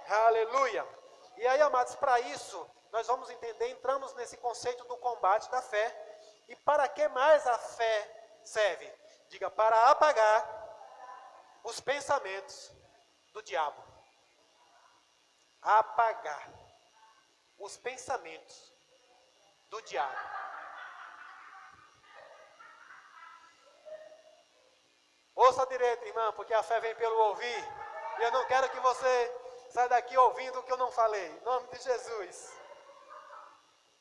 B: Aleluia. E aí, amados, para isso, nós vamos entender, entramos nesse conceito do combate da fé. E para que mais a fé serve? Diga, para apagar os pensamentos do diabo. Apagar os pensamentos do diabo. Ouça direito, irmã, porque a fé vem pelo ouvir. E eu não quero que você saia daqui ouvindo o que eu não falei. Em nome de Jesus.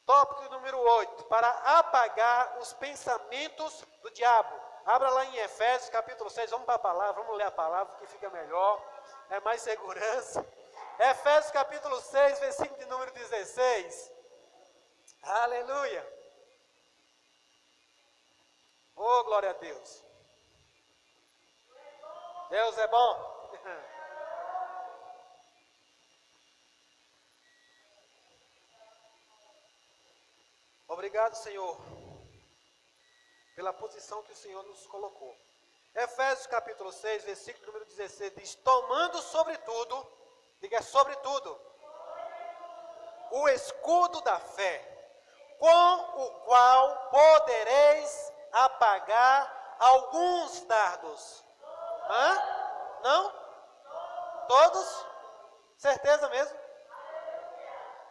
B: Tópico número 8. Para apagar os pensamentos do diabo. Abra lá em Efésios, capítulo 6. Vamos para a palavra, vamos ler a palavra, que fica melhor. É mais segurança. Efésios, capítulo 6, versículo de número 16. Aleluia. Oh, glória a Deus. Deus é bom. Obrigado, Senhor, pela posição que o Senhor nos colocou. Efésios capítulo 6, versículo número 16, diz: tomando sobretudo, diga sobretudo, o escudo da fé, com o qual podereis apagar alguns dardos. Hã? Não? Todos? Certeza mesmo?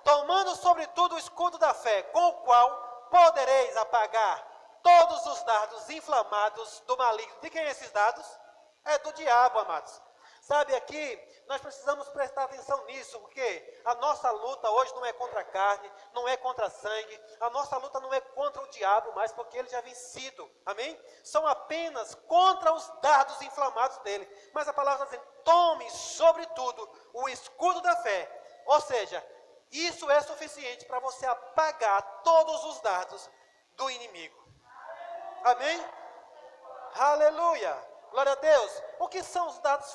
B: Tomando sobretudo o escudo da fé, com o qual podereis apagar todos os dardos inflamados do maligno. De quem é esses dardos? É do diabo, amados. Sabe, aqui nós precisamos prestar atenção nisso, porque a nossa luta hoje não é contra a carne, não é contra a sangue, a nossa luta não é contra o diabo mais, porque ele já é vencido, amém? São apenas contra os dardos inflamados dele. Mas a palavra está dizendo: tome sobretudo o escudo da fé, ou seja, isso é suficiente para você apagar todos os dardos do inimigo. Amém? Aleluia! Glória a Deus! O que são os dardos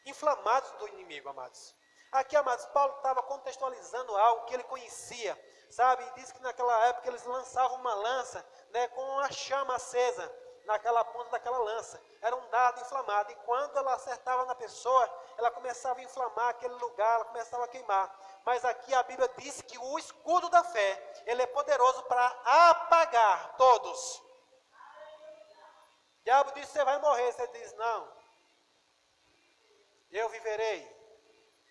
B: inflamados do inimigo, amados? Aqui, amados, Paulo estava contextualizando algo que ele conhecia, sabe? E disse que naquela época eles lançavam uma lança, né, com uma chama acesa naquela ponta daquela lança. Era um dardo inflamado, e quando ela acertava na pessoa, ela começava a inflamar aquele lugar, ela começava a queimar. Mas aqui a Bíblia diz que o escudo da fé, ele é poderoso para apagar todos. O diabo disse: você vai morrer. Você diz: não, eu viverei,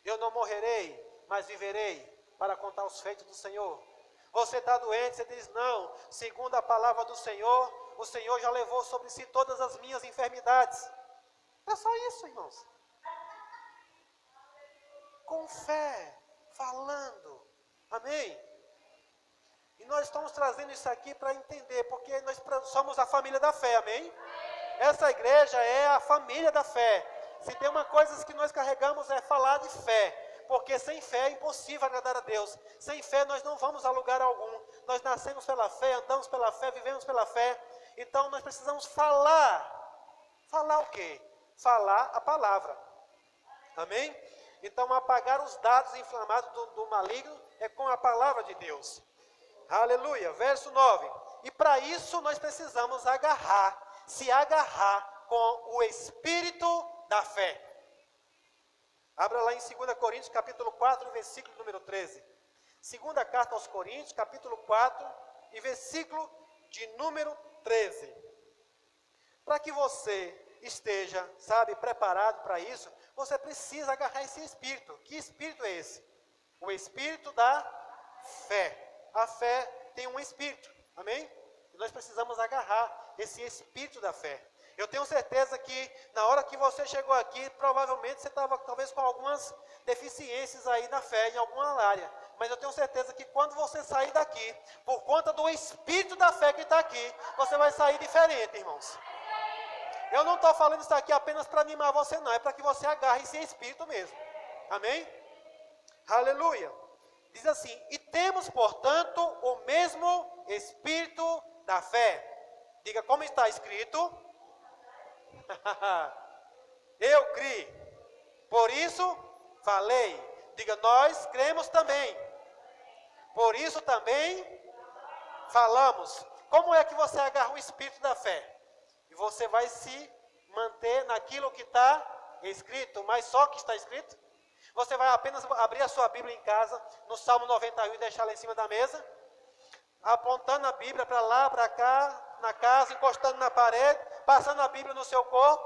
B: eu não morrerei, mas viverei para contar os feitos do Senhor. Você está doente, você diz: não, segundo a palavra do Senhor, o Senhor já levou sobre si todas as minhas enfermidades. É só isso, irmãos. Com fé, falando, amém? E nós estamos trazendo isso aqui para entender, porque nós somos a família da fé, amém? Essa igreja é a família da fé. Se tem uma coisa que nós carregamos é falar de fé, porque sem fé é impossível agradar a Deus. Sem fé nós não vamos a lugar algum. Nós nascemos pela fé, andamos pela fé, vivemos pela fé. Então nós precisamos falar. Falar o quê? Falar a palavra. Amém? Então apagar os dardos inflamados do maligno é com a palavra de Deus. Aleluia. Verso 9. E para isso nós precisamos se agarrar com o espírito da fé. Abra lá em 2 Coríntios, capítulo 4, versículo número 13. Segunda carta aos Coríntios, capítulo 4, e versículo de número 13. Para que você esteja, sabe, preparado para isso, você precisa agarrar esse espírito. Que espírito é esse? O espírito da fé. A fé tem um espírito, amém? E nós precisamos agarrar esse espírito da fé. Eu tenho certeza que na hora que você chegou aqui, provavelmente você estava talvez com algumas deficiências aí na fé, em alguma área. Mas eu tenho certeza que quando você sair daqui, por conta do espírito da fé que está aqui, você vai sair diferente, irmãos. Eu não estou falando isso aqui apenas para animar você, não. É para que você agarre esse espírito mesmo. Amém? Aleluia. Diz assim: e temos, portanto, o mesmo espírito da fé. Diga como está escrito. Eu criei, por isso falei. Diga: nós cremos também, por isso também falamos. Como é que você agarra o espírito da fé? E você vai se manter naquilo que está escrito. Mas só que está escrito? Você vai apenas abrir a sua Bíblia em casa, no Salmo 91, e deixar lá em cima da mesa, apontando a Bíblia para lá, para cá, na casa, encostando na parede, passando a Bíblia no seu corpo,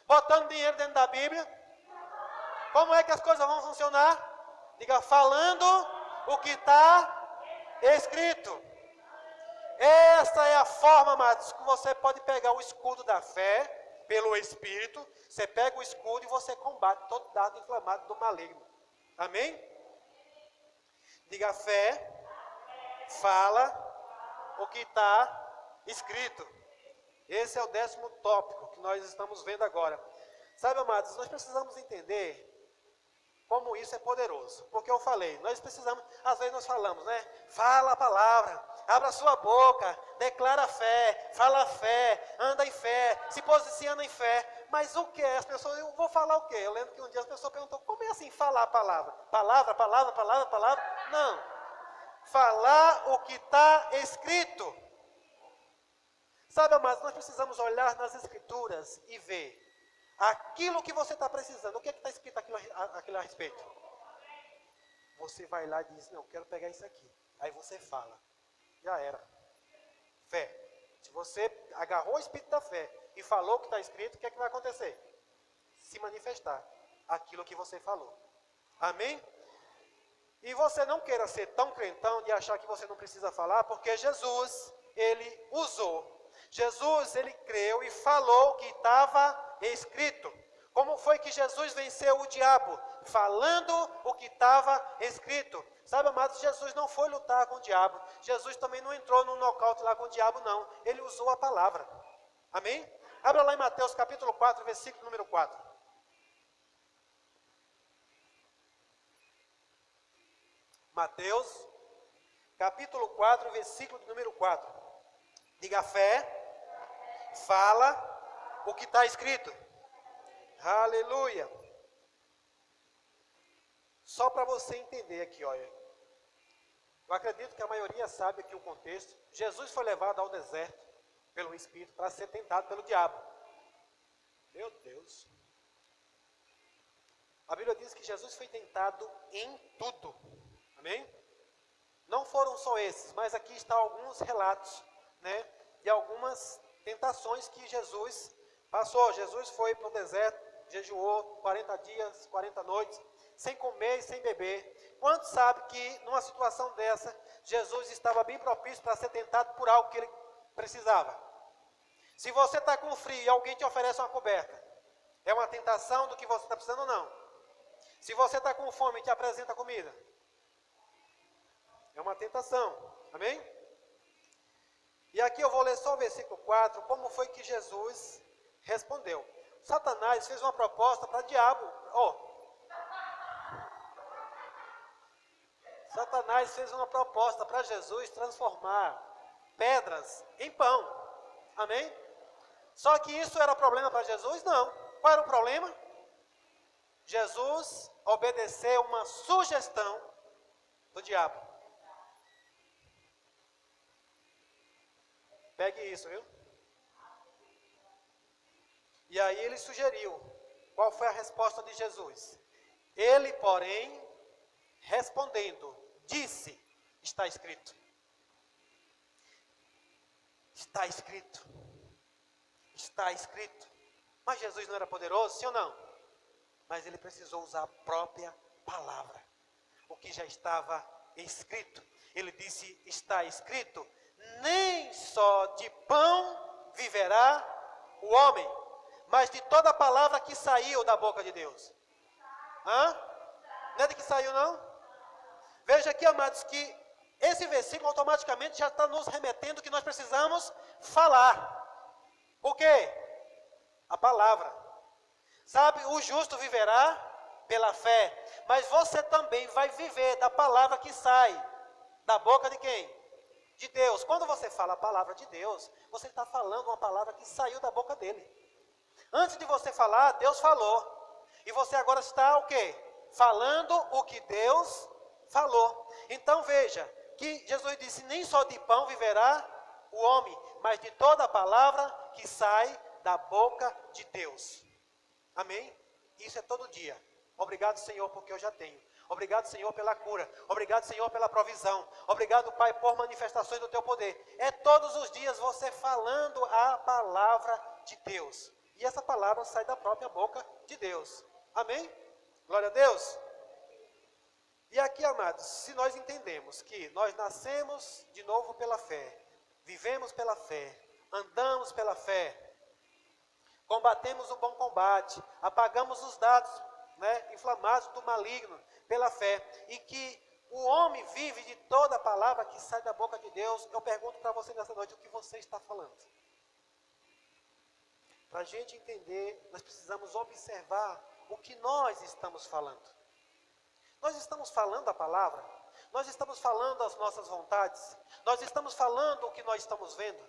B: botando dinheiro dentro da Bíblia. Como é que as coisas vão funcionar? Diga: falando o que está escrito. Essa é a forma, amados, que você pode pegar o escudo da fé, pelo Espírito. Você pega o escudo e você combate todo dardo inflamado do maligno. Amém? Diga: fé fala o que está escrito. Esse é o 10º tópico que nós estamos vendo agora. Sabe, amados, nós precisamos entender como isso é poderoso. Porque eu falei, nós precisamos, às vezes nós falamos, né? Fala a palavra, abra a sua boca, declara a fé, fala a fé, anda em fé, se posiciona em fé. Mas o que é? As pessoas, eu vou falar o quê? Eu lembro que um dia as pessoas perguntou, como é assim falar a palavra? Palavra, palavra, palavra, palavra? Não. Falar o que está escrito. Sabe, amados, nós precisamos olhar nas Escrituras e ver aquilo que você está precisando. O que é que está escrito aquilo a respeito? Você vai lá e diz, não, quero pegar isso aqui. Aí você fala. Já era. Fé. Se você agarrou o espírito da fé e falou o que está escrito, o que é que vai acontecer? Se manifestar aquilo que você falou. Amém? E você não queira ser tão crentão de achar que você não precisa falar, porque Jesus, ele usou. Jesus, ele creu e falou o que estava escrito. Como foi que Jesus venceu o diabo? Falando o que estava escrito. Sabe, amados, Jesus não foi lutar com o diabo. Jesus também não entrou num nocaute lá com o diabo, não. Ele usou a palavra. Amém? Abra lá em Mateus capítulo 4, versículo número 4. Mateus capítulo 4, versículo número 4. Diga fé. Fala o que está escrito. Aleluia. Só para você entender aqui, olha. Eu acredito que a maioria sabe aqui o contexto. Jesus foi levado ao deserto pelo Espírito para ser tentado pelo diabo. Meu Deus. A Bíblia diz que Jesus foi tentado em tudo. Amém? Não foram só esses, mas aqui estão alguns relatos, né, de algumas tentações que Jesus passou. Jesus foi para o deserto, jejuou 40 dias, 40 noites, sem comer e sem beber. Quantos sabem que numa situação dessa, Jesus estava bem propício para ser tentado por algo que ele precisava? Se você está com frio e alguém te oferece uma coberta, é uma tentação do que você está precisando ou não? Se você está com fome e te apresenta comida, é uma tentação. Amém? E aqui eu vou ler só o versículo 4, como foi que Jesus respondeu. Satanás fez uma proposta para o diabo. Satanás fez uma proposta para Jesus transformar pedras em pão. Amém? Só que isso era problema para Jesus? Não. Qual era o problema? Jesus obedeceu uma sugestão do diabo. Pegue isso, viu? E aí ele sugeriu. Qual foi a resposta de Jesus? Ele, porém, respondendo, disse, está escrito. Está escrito. Está escrito. Mas Jesus não era poderoso, sim ou não? Mas ele precisou usar a própria palavra. O que já estava escrito. Ele disse, está escrito. Nem só de pão viverá o homem, mas de toda a palavra que saiu da boca de Deus. Não é de que saiu, não? Veja aqui, amados, que esse versículo automaticamente já está nos remetendo que nós precisamos falar. Por quê? A palavra. Sabe, o justo viverá pela fé, mas você também vai viver da palavra que sai da boca de quem? De Deus. Quando você fala a palavra de Deus, você está falando uma palavra que saiu da boca dele. Antes de você falar, Deus falou. E você agora está o quê? Falando o que Deus falou. Então veja, que Jesus disse, nem só de pão viverá o homem, mas de toda a palavra que sai da boca de Deus. Amém? Isso é todo dia. Obrigado, Senhor, porque eu já tenho. Obrigado, Senhor, pela cura. Obrigado, Senhor, pela provisão. Obrigado, Pai, por manifestações do Teu poder. É todos os dias você falando a palavra de Deus. E essa palavra sai da própria boca de Deus. Amém? Glória a Deus. E aqui, amados, se nós entendemos que nós nascemos de novo pela fé, vivemos pela fé, andamos pela fé, combatemos o bom combate, apagamos os dados, inflamados do maligno pela fé, e que o homem vive de toda a palavra que sai da boca de Deus. Eu pergunto para você nessa noite, o que você está falando? Para a gente entender, nós precisamos observar o que nós estamos falando. Nós estamos falando a palavra, nós estamos falando as nossas vontades, nós estamos falando o que nós estamos vendo.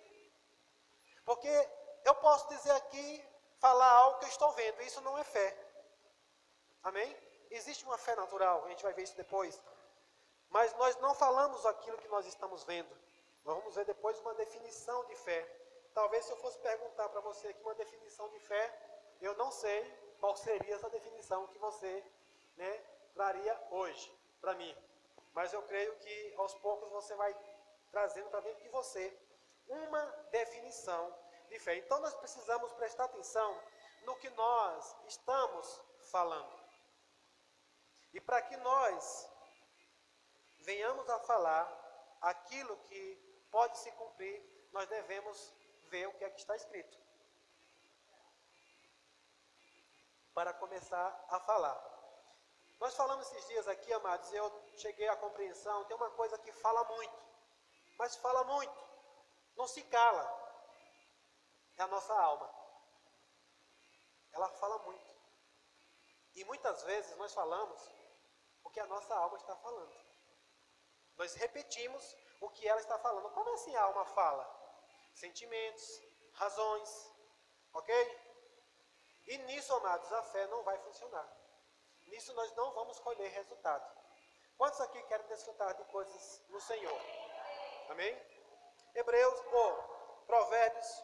B: Porque eu posso dizer aqui, falar algo que eu estou vendo. Isso não é fé. Amém? Existe uma fé natural, a gente vai ver isso depois. Mas nós não falamos aquilo que nós estamos vendo. Nós vamos ver depois uma definição de fé. Talvez se eu fosse perguntar para você aqui uma definição de fé, eu não sei qual seria essa definição que você, traria hoje para mim. Mas eu creio que aos poucos você vai trazendo para dentro de você uma definição de fé. Então nós precisamos prestar atenção no que nós estamos falando. E para que nós venhamos a falar aquilo que pode se cumprir, nós devemos ver o que é que está escrito. Para começar a falar. Nós falamos esses dias aqui, amados, e eu cheguei à compreensão, tem uma coisa que fala muito, mas fala muito, não se cala, é a nossa alma. Ela fala muito. E muitas vezes nós falamos o que a nossa alma está falando. Nós repetimos o que ela está falando. Como assim a alma fala? Sentimentos, razões, ok? E nisso, amados, a fé não vai funcionar. Nisso nós não vamos colher resultado. Quantos aqui querem desfrutar de coisas no Senhor? Amém? Provérbios,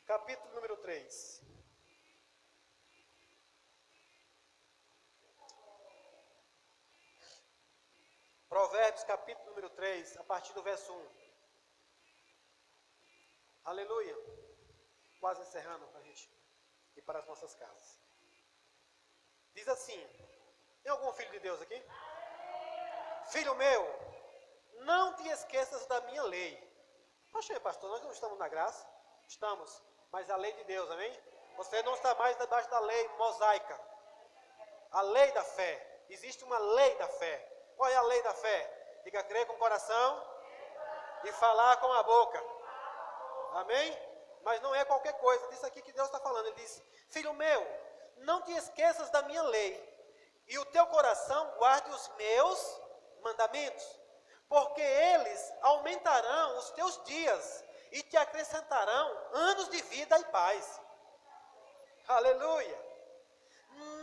B: capítulo número 3. Provérbios, capítulo número 3, a partir do verso 1. Aleluia. Quase encerrando para a gente ir para as nossas casas. Diz assim, tem algum filho de Deus aqui? Filho meu, não te esqueças da minha lei. Poxa, pastor, nós não estamos na graça? Estamos, mas a lei de Deus, amém? Você não está mais debaixo da lei mosaica. A lei da fé. Existe uma lei da fé. Qual é a lei da fé? Diga, crer com o coração e falar com a boca. Amém? Mas não é qualquer coisa. Diz aqui que Deus está falando. Ele diz, filho meu, não te esqueças da minha lei, e o teu coração guarde os meus mandamentos, porque eles aumentarão os teus dias e te acrescentarão anos de vida e paz. Aleluia!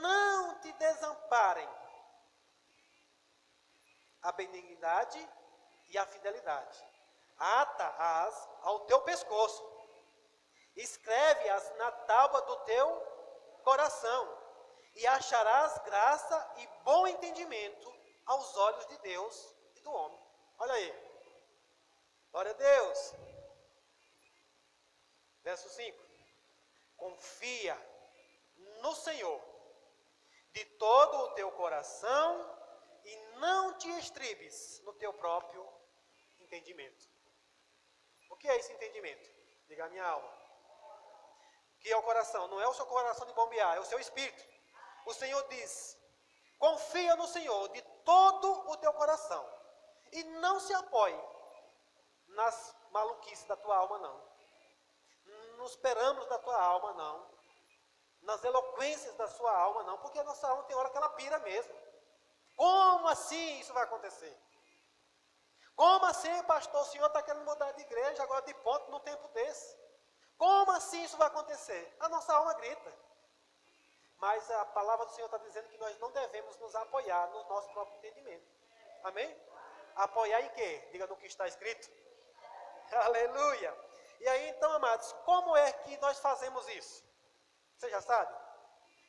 B: Não te desamparem a benignidade e a fidelidade. Ata-as ao teu pescoço, escreve-as na tábua do teu coração, e acharás graça e bom entendimento aos olhos de Deus e do homem. Olha aí. Glória a Deus. Verso 5. Confia no Senhor de todo o teu coração e não te estribes no teu próprio entendimento. O que é esse entendimento? Diga a minha alma. O que é o coração? Não é o seu coração de bombear, é o seu espírito. O Senhor diz, confia no Senhor de todo o teu coração e não se apoie nas maluquices da tua alma, não. Nos perâmbulos da tua alma, não. Nas eloquências da sua alma, não. Porque a nossa alma tem hora que ela pira mesmo. Como assim isso vai acontecer? Como assim, pastor, o senhor está querendo mudar de igreja agora de ponto num tempo desse? Como assim isso vai acontecer? A nossa alma grita. Mas a palavra do Senhor está dizendo que nós não devemos nos apoiar no nosso próprio entendimento. Amém? Apoiar em quê? Diga no que está escrito. Aleluia! E aí então, amados, como é que nós fazemos isso? Você já sabe?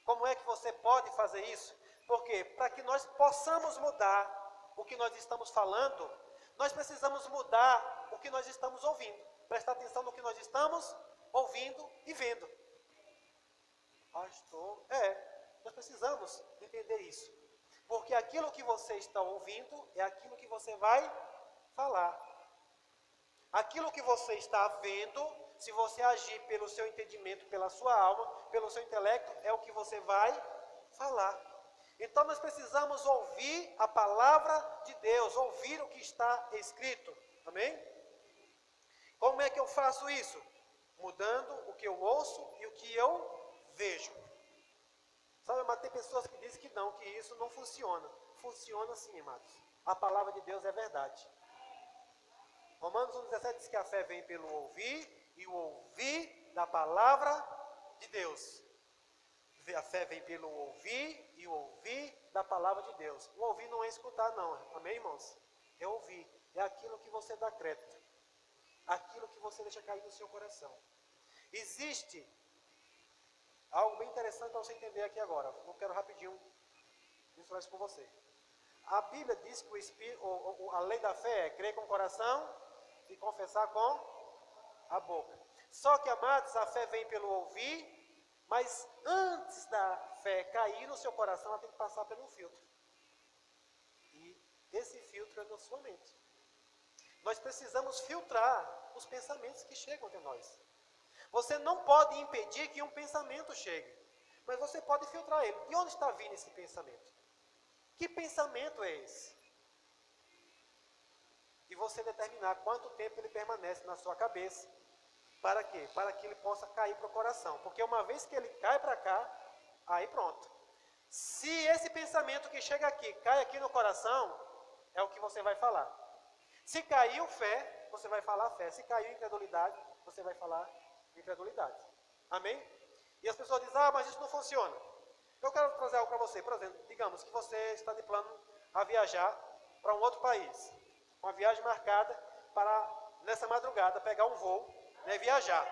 B: Como é que você pode fazer isso? Porque para que nós possamos mudar o que nós estamos falando, nós precisamos mudar o que nós estamos ouvindo. Prestar atenção no que nós estamos ouvindo e vendo. Pastor, nós precisamos entender isso. Porque aquilo que você está ouvindo é aquilo que você vai falar. Aquilo que você está vendo, se você agir pelo seu entendimento, pela sua alma, pelo seu intelecto, é o que você vai falar. Então nós precisamos ouvir a palavra de Deus, ouvir o que está escrito. Amém? Como é que eu faço isso? Mudando o que eu ouço e o que eu vejo. Sabe, mas tem pessoas que dizem que não, que isso não funciona. Funciona sim, amados. A palavra de Deus é verdade. Romanos 1,17 diz que a fé vem pelo ouvir, e o ouvir da palavra de Deus. A fé vem pelo ouvir e ouvir da palavra de Deus. O ouvir não é escutar, não. Amém, irmãos? É ouvir. É aquilo que você dá crédito. Aquilo que você deixa cair no seu coração. Existe algo bem interessante para você entender aqui agora. Eu quero rapidinho mencionar isso com você. A Bíblia diz que a lei da fé é crer com o coração e confessar com a boca. Só que, amados, a fé vem pelo ouvir, mas antes da fé cair no seu coração, ela tem que passar por um filtro. E esse filtro é na sua mente. Nós precisamos filtrar os pensamentos que chegam até nós. Você não pode impedir que um pensamento chegue, mas você pode filtrar ele. De onde está vindo esse pensamento? Que pensamento é esse? E você determinar quanto tempo ele permanece na sua cabeça. Para quê? Para que ele possa cair para o coração. Porque uma vez que ele cai para cá, aí pronto. Se esse pensamento que chega aqui, cai aqui no coração, é o que você vai falar. Se caiu fé, você vai falar fé. Se caiu incredulidade, você vai falar incredulidade. Amém? E as pessoas dizem, mas isso não funciona. Eu quero trazer algo para você. Por exemplo, digamos que você está de plano a viajar para um outro país. Uma viagem marcada para, nessa madrugada, pegar um voo, viajar.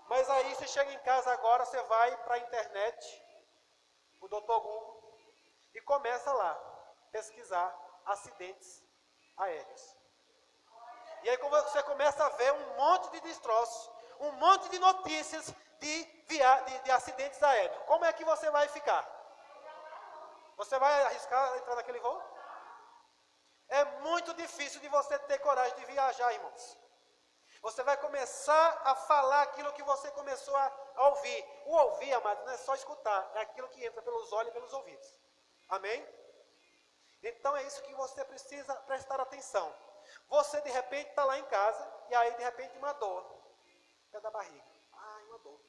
B: Mas aí você chega em casa agora, você vai para a internet, o Dr. Google, e começa lá, pesquisar acidentes aéreos. E aí você começa a ver um monte de destroços, um monte de notícias de acidentes aéreos. Como é que você vai ficar? Você vai arriscar entrar naquele voo? É muito difícil de você ter coragem de viajar, irmãos. Você vai começar a falar aquilo que você começou a ouvir. O ouvir, amado, não é só escutar, é aquilo que entra pelos olhos e pelos ouvidos. Amém? Então é isso que você precisa prestar atenção. Você de repente está lá em casa, e aí de repente uma dor. Pé da barriga. Uma dor.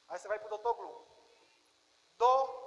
B: Aí você vai para o Dr. Gloom. Dor